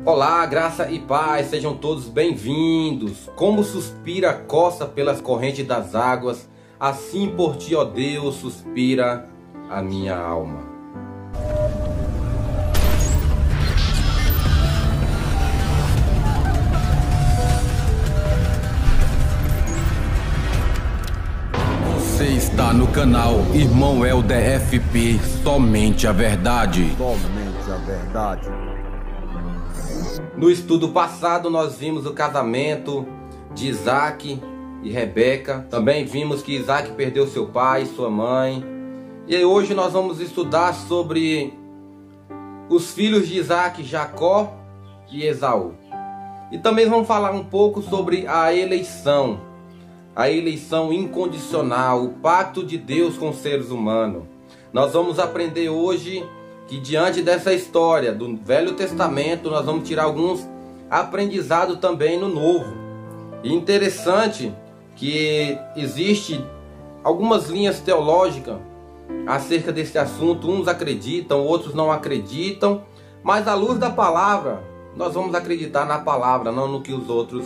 Olá, graça e paz, sejam todos bem-vindos. Como suspira a costa pelas correntes das águas, assim por ti, ó Deus, suspira a minha alma. Você está no canal Irmão Helder FP, somente a verdade. Somente a verdade. No estudo passado nós vimos o casamento de Isaac e Rebeca. Também vimos que Isaac perdeu seu pai, sua mãe. E aí hoje nós vamos estudar sobre os filhos de Isaac, Jacó e Esaú. E também vamos falar um pouco sobre a eleição incondicional, o pacto de Deus com os seres humanos. Nós vamos aprender hoje que diante dessa história do Velho Testamento, nós vamos tirar alguns aprendizados também no Novo. E interessante que existe algumas linhas teológicas acerca desse assunto. Uns acreditam, outros não acreditam. Mas à luz da palavra, nós vamos acreditar na palavra, não no que os outros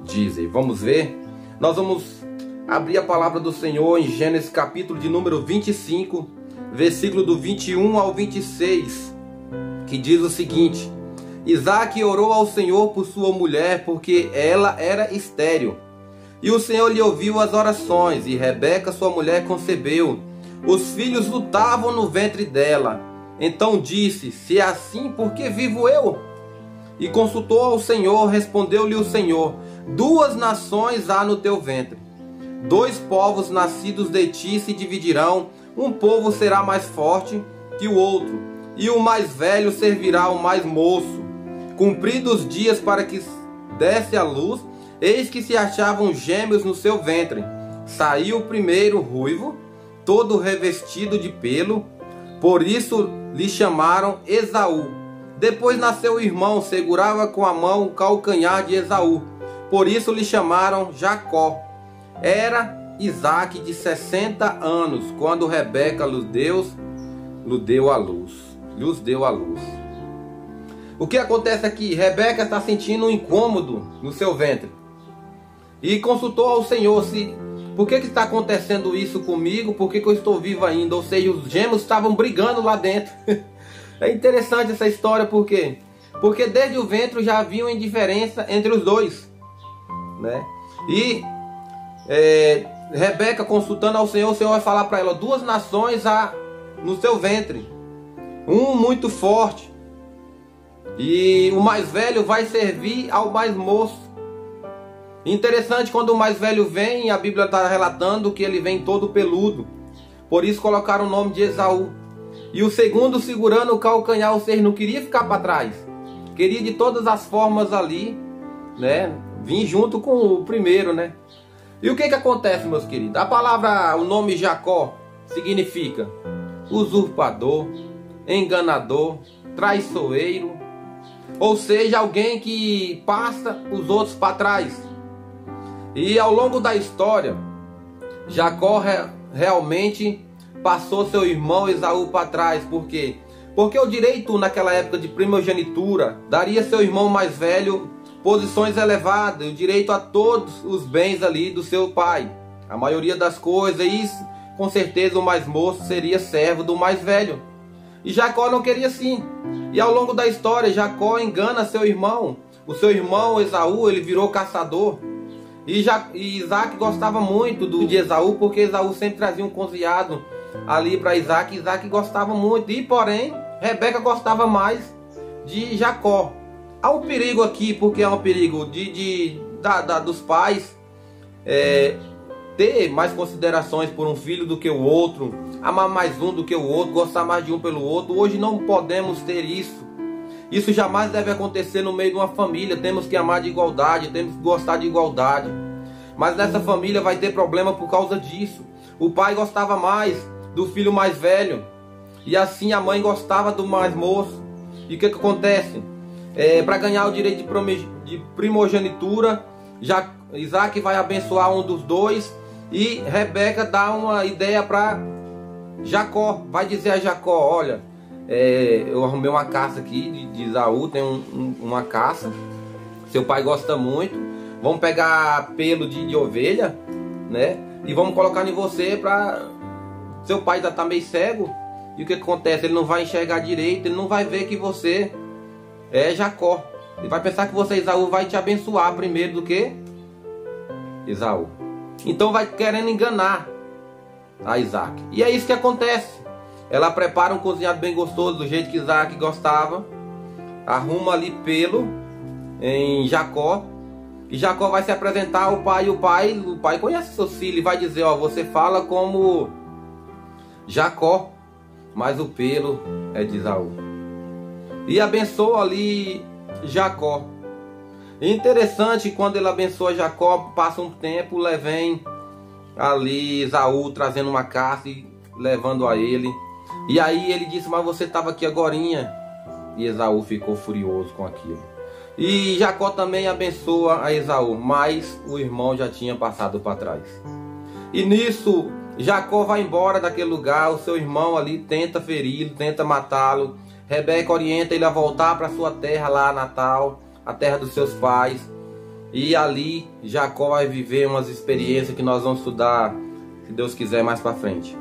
dizem. Vamos ver? Nós vamos abrir a palavra do Senhor em Gênesis capítulo de número 25, versículo do 21 ao 26, que diz o seguinte: Isaac orou ao Senhor por sua mulher, porque ela era estéril. E o Senhor lhe ouviu as orações, e Rebeca, sua mulher, concebeu. Os filhos lutavam no ventre dela. Então disse: se é assim, por que vivo eu? E consultou ao Senhor, respondeu-lhe o Senhor: duas nações há no teu ventre. Dois povos nascidos de ti se dividirão. Um povo será mais forte que o outro, e o mais velho servirá ao mais moço. Cumpridos os dias para que desse à luz, eis que se achavam gêmeos no seu ventre. Saiu o primeiro ruivo, todo revestido de pelo, por isso lhe chamaram Esaú. Depois nasceu o irmão, segurava com a mão o calcanhar de Esaú, por isso lhe chamaram Jacó. Era Isaac de 60 anos, quando Rebeca lhes deu a luz. O que acontece aqui? Rebeca está sentindo um incômodo no seu ventre. E consultou ao Senhor: por que está acontecendo isso comigo? Por que eu estou vivo ainda? Ou seja, os gêmeos estavam brigando lá dentro. É interessante essa história, por quê? Porque desde o ventre já havia uma indiferença entre os dois, né? E Rebeca consultando ao Senhor, o Senhor vai falar para ela: duas nações há no seu ventre, um muito forte, e o mais velho vai servir ao mais moço. Interessante, quando o mais velho vem, a Bíblia está relatando que ele vem todo peludo, por isso colocaram o nome de Esaú. E o segundo segurando o calcanhar, ou seja, não queria ficar para trás, queria de todas as formas ali, né, vir junto com o primeiro, né? E o que acontece, meus queridos? A palavra, o nome Jacó significa usurpador, enganador, traiçoeiro, ou seja, alguém que passa os outros para trás. E ao longo da história, Jacó realmente passou seu irmão Esaú para trás. Por quê? Porque o direito naquela época de primogenitura daria seu irmão mais velho posições elevadas, o direito a todos os bens ali do seu pai, a maioria das coisas, e com certeza o mais moço seria servo do mais velho. E Jacó não queria assim. E ao longo da história, Jacó engana seu irmão. O seu irmão Esaú, ele virou caçador. E Isaac gostava muito de Esaú, porque Esaú sempre trazia um cozinhado ali para Isaac. Isaac gostava muito, e porém Rebeca gostava mais de Jacó. Há um perigo aqui, porque é um perigo dos pais ter mais considerações por um filho do que o outro, amar mais um do que o outro, gostar mais de um pelo outro. Hoje não podemos ter isso. Isso jamais deve acontecer no meio de uma família. Temos que amar de igualdade, temos que gostar de igualdade. Mas nessa família vai ter problema por causa disso. O pai gostava mais do filho mais velho, e assim a mãe gostava do mais moço. E o que acontece? Para ganhar o direito de primogenitura, Isaac vai abençoar um dos dois, e Rebeca dá uma ideia para Jacó. Vai dizer a Jacó: olha, eu arrumei uma caça aqui de Esaú, tem uma caça, seu pai gosta muito, vamos pegar pelo de ovelha, né? E vamos colocar em você para... Seu pai já tá meio cego, e o que acontece? Ele não vai enxergar direito, ele não vai ver que você é Jacó. Ele vai pensar que você, Esaú, vai te abençoar primeiro do que Esaú. Então vai querendo enganar a Isaac. E é isso que acontece. Ela prepara um cozinhado bem gostoso, do jeito que Isaac gostava. Arruma ali pelo em Jacó. E Jacó vai se apresentar ao pai. E o pai conhece seus filhos e vai dizer, ó, você fala como Jacó, mas o pelo é de Esaú. E abençoa ali Jacó. Interessante, quando ele abençoa Jacó, passa um tempo, vem ali Esaú trazendo uma caça e levando a ele. E aí ele disse, mas você estava aqui agorinha. E Esaú ficou furioso com aquilo. E Jacó também abençoa a Esaú, mas o irmão já tinha passado para trás. E nisso Jacó vai embora daquele lugar, o seu irmão ali tenta feri-lo, tenta matá-lo. Rebeca orienta ele a voltar para sua terra lá natal, a terra dos seus pais. E ali Jacó vai viver umas experiências que nós vamos estudar, se Deus quiser, mais para frente.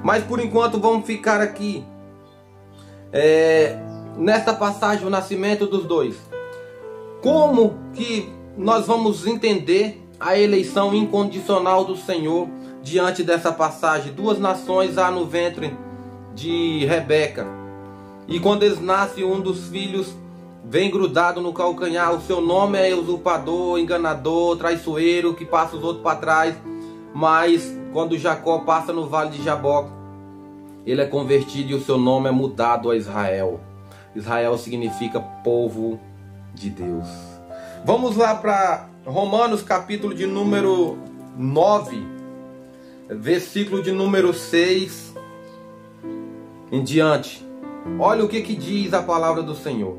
Mas por enquanto vamos ficar aqui nesta passagem, o nascimento dos dois. Como que nós vamos entender a eleição incondicional do Senhor diante dessa passagem? Duas nações há no ventre de Rebeca. E quando eles nascem, um dos filhos vem grudado no calcanhar. O seu nome é usurpador, enganador, traiçoeiro, que passa os outros para trás. Mas quando Jacó passa no vale de Jaboque, ele é convertido e o seu nome é mudado a Israel. Israel significa povo de Deus. Vamos lá para Romanos, capítulo de número 9, versículo de número 6 em diante. Olha o que diz a palavra do Senhor.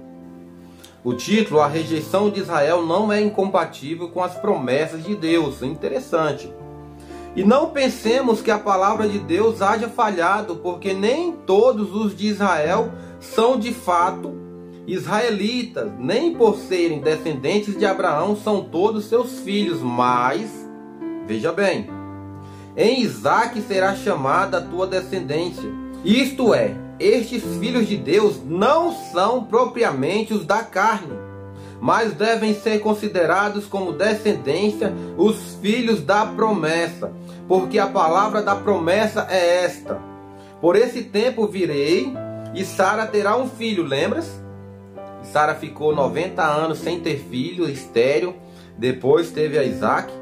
O título, a rejeição de Israel não é incompatível com as promessas de Deus. Interessante. E não pensemos que a palavra de Deus haja falhado, porque nem todos os de Israel são de fato israelitas, nem por serem descendentes de Abraão são todos seus filhos, mas, veja bem, em Isaque será chamada a tua descendência. Isto é, estes filhos de Deus não são propriamente os da carne, mas devem ser considerados como descendência os filhos da promessa, porque a palavra da promessa é esta: por esse tempo virei e Sara terá um filho. Lembra-se? Sara ficou 90 anos sem ter filho, estéril. Depois teve a Isaac.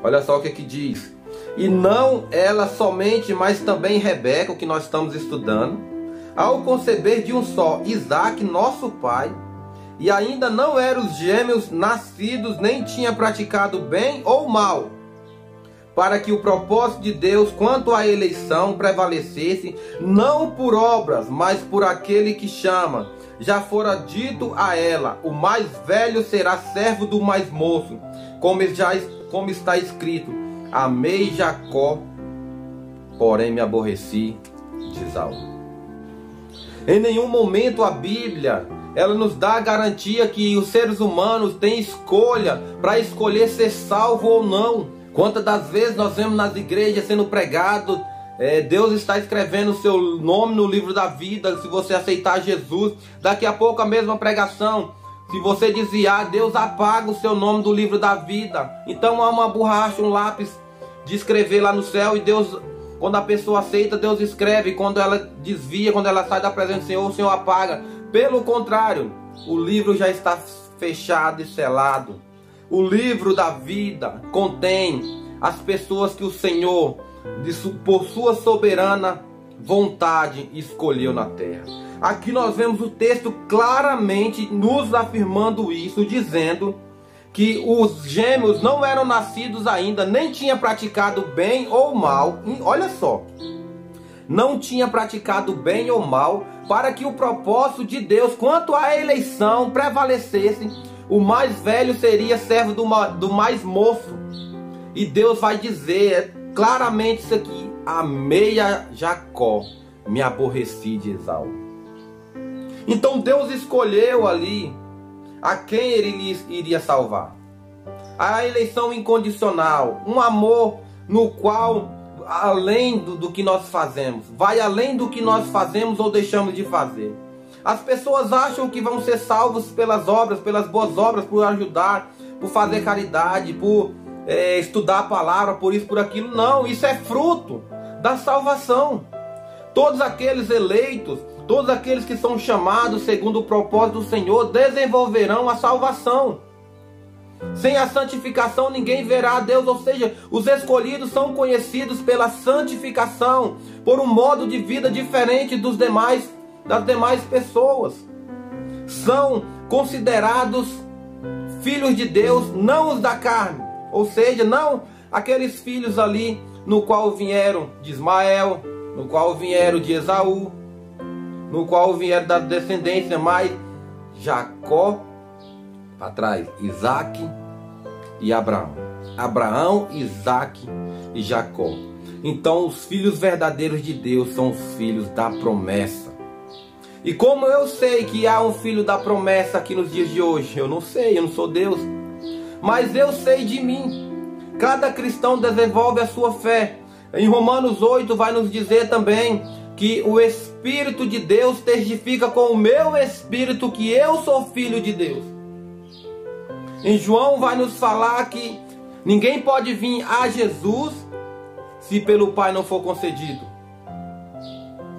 Olha só o que diz. E não ela somente, mas também Rebeca, o que nós estamos estudando, ao conceber de um só Isaac, nosso pai, e ainda não eram os gêmeos nascidos, nem tinha praticado bem ou mal, para que o propósito de Deus quanto à eleição prevalecesse, não por obras, mas por aquele que chama. Já fora dito a ela: o mais velho será servo do mais moço, como está escrito: amei Jacó, porém me aborreci de Esaú. Em nenhum momento a Bíblia ela nos dá a garantia que os seres humanos têm escolha para escolher ser salvo ou não. Quantas das vezes nós vemos nas igrejas sendo pregado, Deus está escrevendo o seu nome no livro da vida, se você aceitar Jesus. Daqui a pouco a mesma pregação, se você desviar, Deus apaga o seu nome do livro da vida. Então há uma borracha, um lápis de escrever lá no céu, e Deus, quando a pessoa aceita, Deus escreve. Quando ela desvia, quando ela sai da presença do Senhor, o Senhor apaga. Pelo contrário, o livro já está fechado e selado. O livro da vida contém as pessoas que o Senhor, por sua soberana vontade, escolheu na terra. Aqui nós vemos o texto claramente nos afirmando isso, dizendo que os gêmeos não eram nascidos ainda, nem tinha praticado bem ou mal. Olha só, não tinha praticado bem ou mal, para que o propósito de Deus quanto à eleição prevalecesse. O mais velho seria servo do mais moço. E Deus vai dizer claramente isso aqui: amei a Jacó, me aborreci de Esaú. Então Deus escolheu ali a quem ele iria salvar. A eleição incondicional, um amor no qual, além do que nós fazemos, vai além do que nós fazemos ou deixamos de fazer. As pessoas acham que vão ser salvos pelas obras, pelas boas obras, por ajudar, por fazer caridade, por estudar a palavra, por isso, por aquilo. Não, isso é fruto da salvação. Todos aqueles eleitos, todos aqueles que são chamados segundo o propósito do Senhor, desenvolverão a salvação. Sem a santificação ninguém verá a Deus, ou seja, os escolhidos são conhecidos pela santificação, por um modo de vida diferente das demais pessoas. São considerados filhos de Deus, não os da carne, ou seja, não aqueles filhos ali no qual vieram de Ismael, no qual vieram de Esaú, no qual vieram da descendência, mas Jacó para trás, Isaac e Abraão. Abraão, Isaac e Jacó. Então os filhos verdadeiros de Deus são os filhos da promessa. E como eu sei que há um filho da promessa aqui nos dias de hoje? Eu não sei, eu não sou Deus. Mas eu sei de mim. Cada cristão desenvolve a sua fé. Em Romanos 8 vai nos dizer também que o Espírito de Deus testifica com o meu espírito que eu sou filho de Deus. Em João vai nos falar que ninguém pode vir a Jesus se pelo Pai não for concedido.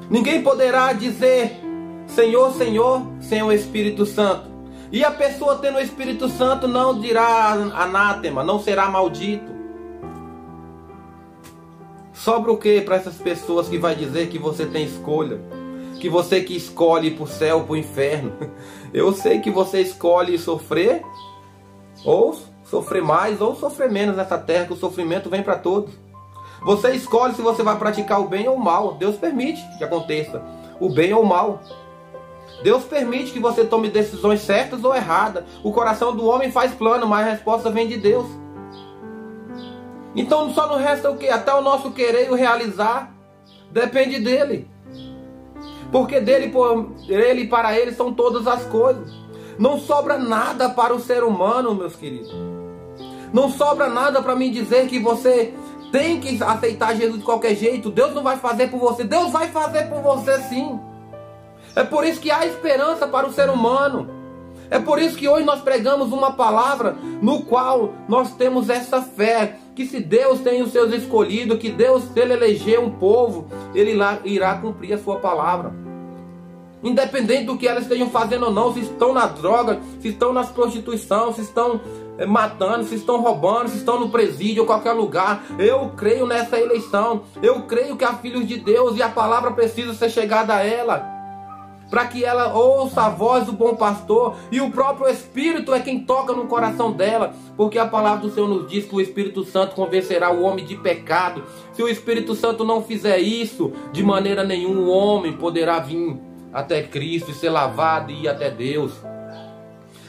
Ninguém poderá dizer Senhor, Senhor, sem o Espírito Santo. E a pessoa tendo o Espírito Santo não dirá anátema, não será maldito. Sobra o que para essas pessoas que vai dizer que você tem escolha? Que você que escolhe ir para o céu ou para o inferno? Eu sei que você escolhe sofrer, ou sofrer mais, ou sofrer menos nessa terra, que o sofrimento vem para todos. Você escolhe se você vai praticar o bem ou o mal. Deus permite que aconteça o bem ou o mal. Deus permite que você tome decisões certas ou erradas. O coração do homem faz plano, mas a resposta vem de Deus. Então só não resta o que? Até o nosso querer e o realizar depende dele. Porque dele, por ele e para ele são todas as coisas. Não sobra nada para o ser humano, meus queridos. Não sobra nada para me dizer que você tem que aceitar Jesus de qualquer jeito. Deus não vai fazer por você. Deus vai fazer por você sim. É por isso que há esperança para o ser humano. É por isso que hoje nós pregamos uma palavra no qual nós temos essa fé. Que se Deus tem os seus escolhidos, que Deus, se Ele eleger um povo, Ele irá cumprir a sua palavra. Independente do que elas estejam fazendo ou não, se estão na droga, se estão nas prostituição, se estão matando, se estão roubando, se estão no presídio ou qualquer lugar. Eu creio nessa eleição. Eu creio que há filhos de Deus e a palavra precisa ser chegada a ela, para que ela ouça a voz do bom pastor, e o próprio Espírito é quem toca no coração dela, porque a palavra do Senhor nos diz que o Espírito Santo convencerá o homem de pecado. Se o Espírito Santo não fizer isso, de maneira nenhuma o homem poderá vir até Cristo e ser lavado e ir até Deus.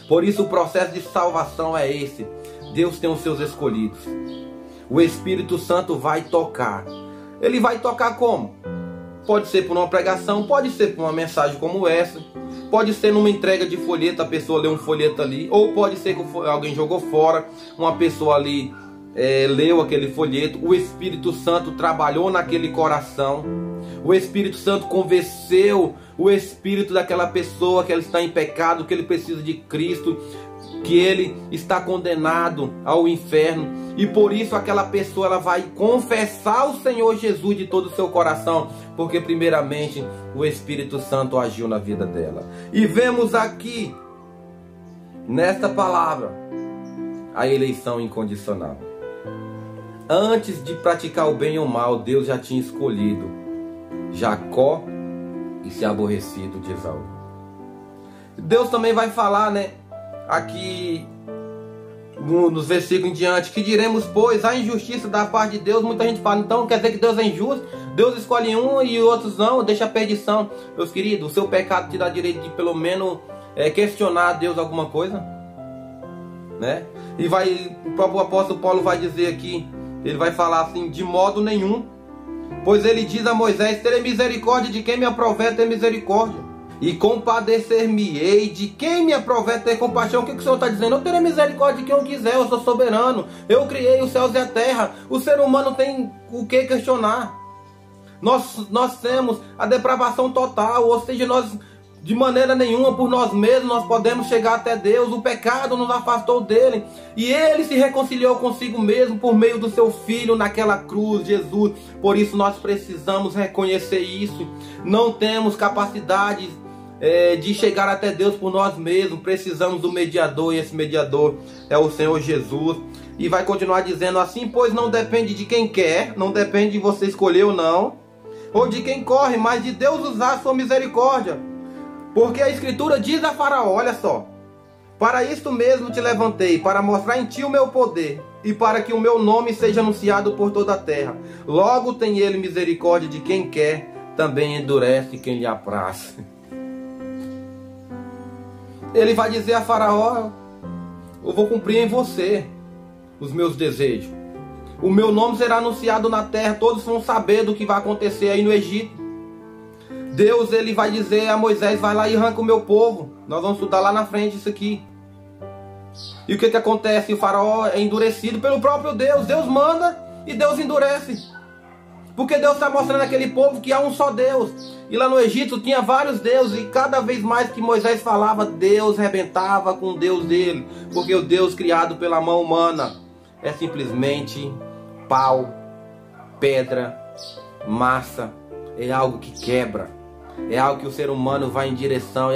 Por isso o processo de salvação é esse. Deus tem os seus escolhidos. O Espírito Santo vai tocar. Ele vai tocar como? Pode ser por uma pregação, pode ser por uma mensagem como essa, pode ser numa entrega de folheto, a pessoa lê um folheto ali, ou pode ser que alguém jogou fora, uma pessoa ali leu aquele folheto, o Espírito Santo trabalhou naquele coração, o Espírito Santo convenceu o espírito daquela pessoa que ela está em pecado, que ele precisa de Cristo, que ele está condenado ao inferno, e por isso aquela pessoa ela vai confessar o Senhor Jesus de todo o seu coração, porque primeiramente o Espírito Santo agiu na vida dela. E vemos aqui nesta palavra a eleição incondicional. Antes de praticar o bem ou o mal, Deus já tinha escolhido Jacó e se aborrecido de Esaú. Deus também vai falar, aqui nos versículos em diante, que diremos, pois, a injustiça da parte de Deus. Muita gente fala, então quer dizer que Deus é injusto? Deus escolhe um e outros não, deixa a perdição. Meus queridos, o seu pecado te dá direito de pelo menos questionar a Deus alguma coisa, né? E o próprio apóstolo Paulo vai dizer aqui, ele vai falar assim, de modo nenhum. Pois ele diz a Moisés: terei misericórdia de quem me aprover ter misericórdia, e compadecer-me-ei de quem me aprover ter compaixão. O que o Senhor está dizendo? Eu terei misericórdia de quem eu quiser, eu sou soberano, eu criei os céus e a terra. O ser humano tem o que questionar. Nós temos a depravação total, ou seja, nós de maneira nenhuma por nós mesmos nós podemos chegar até Deus. O pecado nos afastou dele, e ele se reconciliou consigo mesmo por meio do seu Filho naquela cruz, Jesus. Por isso nós precisamos reconhecer isso. Não temos capacidade de chegar até Deus por nós mesmos. Precisamos do mediador, e esse mediador é o Senhor Jesus. E vai continuar dizendo assim: pois não depende de quem quer, não depende de você escolher ou não, ou de quem corre, mas de Deus usar a sua misericórdia. Porque a Escritura diz a Faraó, olha só: para isto mesmo te levantei, para mostrar em ti o meu poder, e para que o meu nome seja anunciado por toda a terra. Logo tem ele misericórdia de quem quer, também endurece quem lhe apraz. Ele vai dizer a Faraó: eu vou cumprir em você os meus desejos. O meu nome será anunciado na terra, todos vão saber do que vai acontecer aí no Egito. Deus, ele vai dizer a Moisés: vai lá e arranca o meu povo. Nós vamos estudar lá na frente isso aqui. E o que acontece? O faraó é endurecido pelo próprio Deus. Deus manda e Deus endurece. Porque Deus está mostrando àquele povo que há um só Deus. E lá no Egito tinha vários deuses, e cada vez mais que Moisés falava, Deus rebentava com o Deus dele. Porque o Deus criado pela mão humana é simplesmente pau, pedra, massa. É algo que quebra. É algo que o ser humano vai em direção, e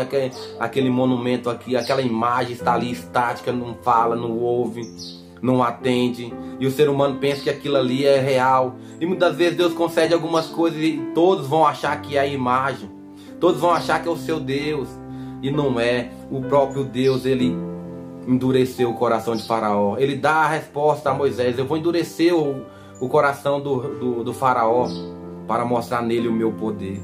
aquele monumento aqui, aquela imagem está ali estática, não fala, não ouve, não atende. E o ser humano pensa que aquilo ali é real. E muitas vezes Deus concede algumas coisas e todos vão achar que é a imagem. Todos vão achar que é o seu Deus. E não é. O próprio Deus, ele endureceu o coração de Faraó. Ele dá a resposta a Moisés: eu vou endurecer o coração do Faraó para mostrar nele o meu poder.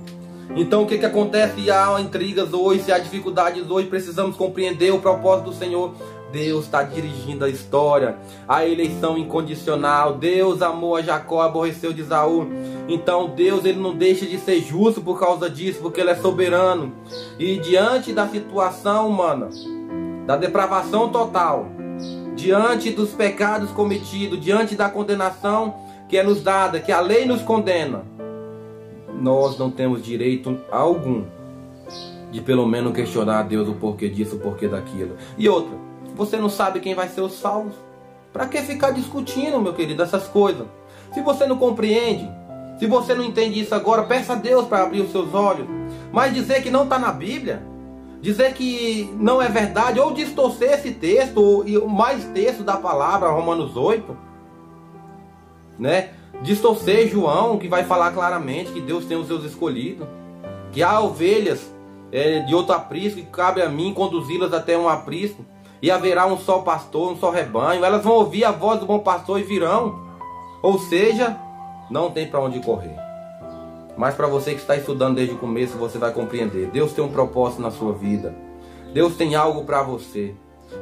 Então o que acontece? Se há intrigas hoje, se há dificuldades hoje, precisamos compreender o propósito do Senhor. Deus está dirigindo a história, a eleição incondicional. Deus amou a Jacó, aborreceu de Esaú. Então Deus, ele não deixa de ser justo por causa disso, porque ele é soberano. E diante da situação humana, da depravação total, diante dos pecados cometidos, diante da condenação que é nos dada, que a lei nos condena, nós não temos direito algum de pelo menos questionar a Deus o porquê disso, o porquê daquilo. E outra, você não sabe quem vai ser os salvos. Para que ficar discutindo, meu querido, essas coisas? Se você não compreende, se você não entende isso agora, peça a Deus para abrir os seus olhos. Mas dizer que não está na Bíblia, dizer que não é verdade, ou distorcer esse texto, e mais texto da palavra, Romanos 8, né? Distorcer João, que vai falar claramente que Deus tem os seus escolhidos, que há ovelhas de outro aprisco, que cabe a mim conduzi-las até um aprisco, e haverá um só pastor, um só rebanho. Elas vão ouvir a voz do bom pastor e virão. Ou seja, não tem para onde correr. Mas para você que está estudando desde o começo, você vai compreender. Deus tem um propósito na sua vida. Deus tem algo para você.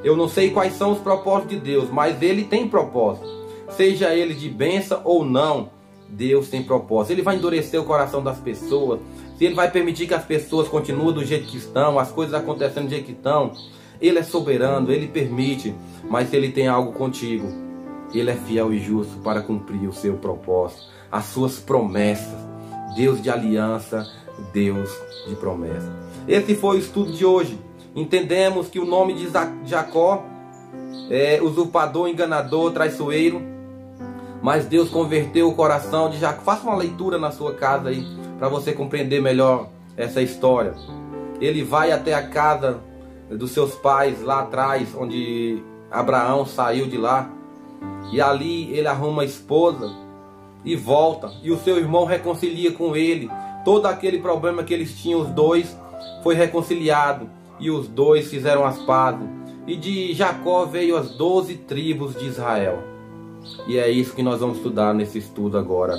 Eu não sei quais são os propósitos de Deus, mas Ele tem propósito. Seja ele de bênção ou não, Deus tem propósito. Ele vai endurecer o coração das pessoas, se Ele vai permitir que as pessoas continuem do jeito que estão, as coisas acontecendo do jeito que estão, Ele é soberano, Ele permite. Mas se Ele tem algo contigo, Ele é fiel e justo para cumprir o seu propósito, as suas promessas. Deus de aliança, Deus de promessa. Esse foi o estudo de hoje. Entendemos que o nome de Jacó é usurpador, enganador, traiçoeiro. Mas Deus converteu o coração de Jacó. Faça uma leitura na sua casa aí, para você compreender melhor essa história. Ele vai até a casa dos seus pais lá atrás, onde Abraão saiu de lá. E ali ele arruma a esposa e volta. E o seu irmão reconcilia com ele. Todo aquele problema que eles tinham, os dois, foi reconciliado. E os dois fizeram as pazes. E de Jacó veio as 12 tribos de Israel. E é isso que nós vamos estudar nesse estudo agora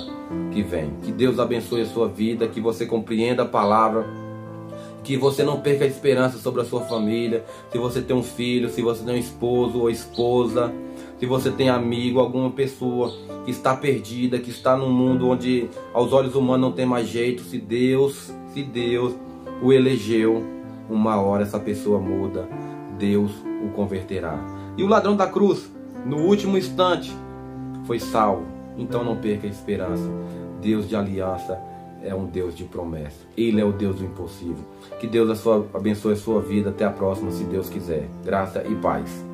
que vem. Que Deus abençoe a sua vida, que você compreenda a palavra, Que você não perca a esperança sobre a sua família. Se você tem um filho, se você tem um esposo ou esposa, se você tem amigo, alguma pessoa que está perdida, que está num mundo onde aos olhos humanos não tem mais jeito, se Deus o elegeu, uma hora essa pessoa muda, Deus o converterá. E o ladrão da cruz, no último instante, foi salvo. Então não perca a esperança. Deus de aliança é um Deus de promessa. Ele é o Deus do impossível. Que Deus abençoe a sua vida. Até a próxima, se Deus quiser. Graça e paz.